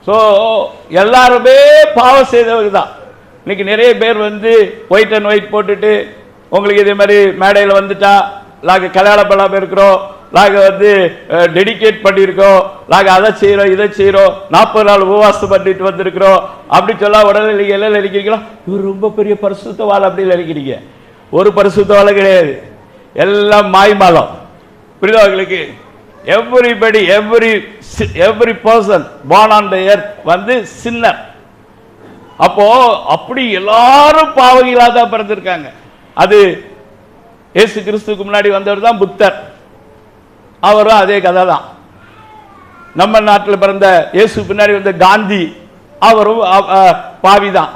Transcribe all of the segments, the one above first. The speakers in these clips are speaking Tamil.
ஸோ எல்லாருமே பாவம் செய்தவர்கள் தான். இன்னைக்கு நிறைய பேர் வந்து ஒயிட் அண்ட் ஒயிட் போட்டுட்டு உங்களுக்கு இதே மாதிரி மேடையில் வந்துட்டா நாங்கள் கல்யாணம் பண்ணாமல் இருக்கிறோம், நாங்கள் வந்து டெடிகேட் பண்ணியிருக்கோம், நாங்கள் அதை செய்கிறோம் இதை செய்கிறோம், 40 நாள் உபவாசம் பண்ணிட்டு வந்திருக்கிறோம் அப்படி சொல்ல உடனே நீங்கள் எல்லாம் நினைக்கிறீங்களா இவர் ரொம்ப பெரிய பரிசுத்தவாள் அப்படி நினைக்கிறீங்க. ஒரு பரிசுத்தவாள கிடையாது, எல்லாம் மாய்மாலம். புரியுதா உங்களுக்கு? Everybody every person born on the earth வந்து சின்னர். அப்போ அப்படி எல்லாரும் பாவங்களா தான் பிறந்திருக்காங்க. அது இயேசு கிறிஸ்துவுக்கு முன்னாடி வந்தவர் தான் புத்தர், அவரும் அதே கதை தான். நம்ம நாட்டில் பிறந்த இயேசு பின்னாடி வந்த காந்தி, அவரும் பாவிதான்.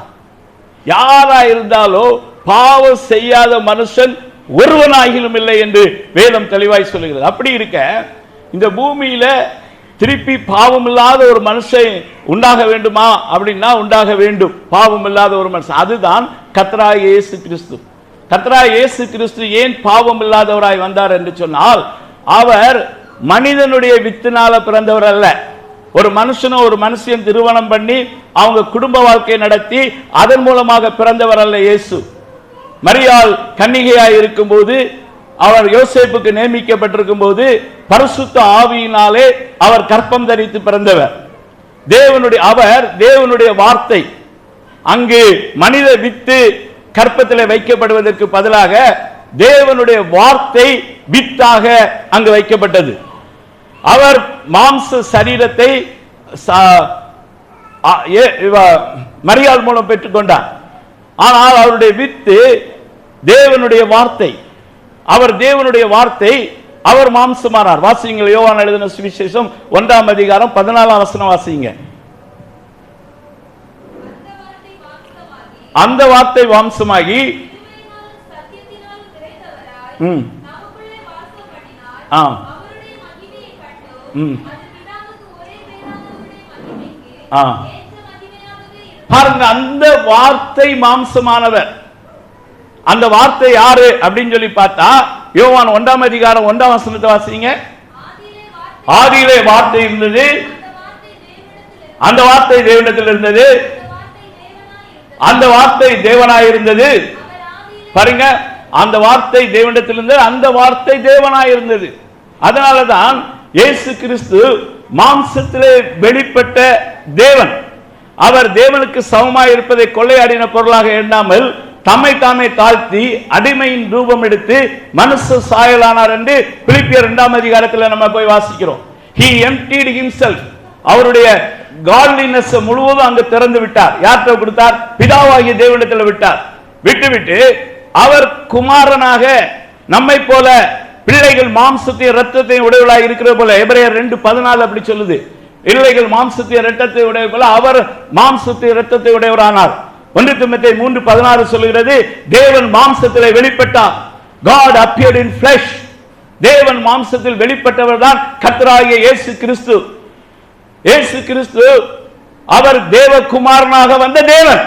யாரா இருந்தாலும் பாவம் செய்யாத மனுஷன் ஒருவனாகிலும் இல்லை என்று வேதம் தெளிவாய் சொல்லுகிறது. அப்படி இருக்க இந்த பூமியில திருப்பி பாவம் இல்லாத ஒரு மனுஷன் உண்டாக வேண்டுமா அப்படின்னா உண்டாக வேண்டும். பாவம் இல்லாத ஒரு மனுஷன், அதுதான் கர்த்தராகிய இயேசு கிறிஸ்து. கர்த்தராகிய இயேசு கிறிஸ்து ஏன் பாவம் இல்லாதவராய் வந்தார் என்று சொன்னால், அவர் மனிதனுடைய வித்தினால பிறந்தவர் அல்ல. ஒரு மனுஷனும் ஒரு மனுஷன் திருமணம் பண்ணி அவங்க குடும்ப வாழ்க்கை நடத்தி அதன் மூலமாக பிறந்தவர் அல்ல இயேசு. மரியாள் கன்னிகையாய் இருக்கும் போது, அவர் யோசேப்புக்கு நியமிக்கப்பட்டிருக்கும் போது பரிசுத்த ஆவியினாலே அவர் கற்பம் தரித்து பிறந்தவர். அவர் தேவனுடைய வார்த்தை. அங்கு மனித வித்து கற்பத்திலே வைக்கப்படுவதற்கு பதிலாக தேவனுடைய வார்த்தை வித்தாக அங்கு வைக்கப்பட்டது. அவர் மாம்ச சரீரத்தை மரியாள் மூலம் பெற்றுக்கொண்டார். ஆனால் அவருடைய வித்து தேவனுடைய வார்த்தை. அவர் தேவனுடைய வார்த்தை, அவர் மாம்சமானார். வாசியுங்கள், யோவான் எழுதின சுவிசேஷம் 1ஆம் அதிகாரம் 14ஆம் வசனம் வாசிங்க. அந்த வார்த்தை மாம்சமாகி பாருங்க, அந்த வார்த்தை மாம்சமானவர். அந்த வார்த்தை யாரு அப்படின்னு சொல்லி பார்த்தா, யோவான் 1ஆம் அதிகாரம் 1ஆம் வசனத்தை வாசிங்க. ஆதியிலே வார்த்தை இருந்தது, அந்த வார்த்தை தேவனிடத்தில் இருந்தது, அந்த வார்த்தை தேவனாய் இருந்தது. பாருங்க, அந்த வார்த்தை தேவனிடத்தில் இருந்தது, அந்த வார்த்தை தேவனாய் இருந்தது. அதனாலதான் இயேசு கிறிஸ்து மாம்சத்திலே வெளிப்பட்ட தேவன். அவர் தேவனுக்கு சமமாய் இருப்பதை கொள்ளையாடின பொருளாக எண்ணாமல் தம்மை தாமே தாழ்த்தி அடிமையின் ரூபம் எடுத்து மனுஷ சாயலானார் என்று பிலிப்பியர் 2ஆம் அதிகாரத்தில் நம்ம போய் வாசிக்கிறோம். He emptied himself. அவருடைய godliness முழுவதும் அங்கு திறந்து விட்டார். யார்கிட்ட கொடுத்தார்? பிதாவாகிய தேவனிடத்தில் விட்டார். விட்டு அவர் குமாரனாக நம்மை போல பிள்ளைகள் மாம்சத்தையும் இரத்தத்தையும் உடையவர்களாக இருக்கிற போல எபிரேயர் 2:14 அப்படி சொல்லுது. பிள்ளைகள் மாம்சத்தையும் இரத்தத்தை உடைய போல அவர் மாம்சத்தையும் இரத்தத்தை உடையவரானார். 1 தீமோத்தேயு 3:16 சொல்லுகிறது, தேவன் மாம்சத்திலே வெளிப்பட்டார். God appeared in flesh. தேவன் மாம்சத்தில் வெளிப்பட்டவர் தான் கர்த்தராகிய இயேசு கிறிஸ்து. இயேசு கிறிஸ்து அவர் தேவகுமாரனாக வந்த தேவன்.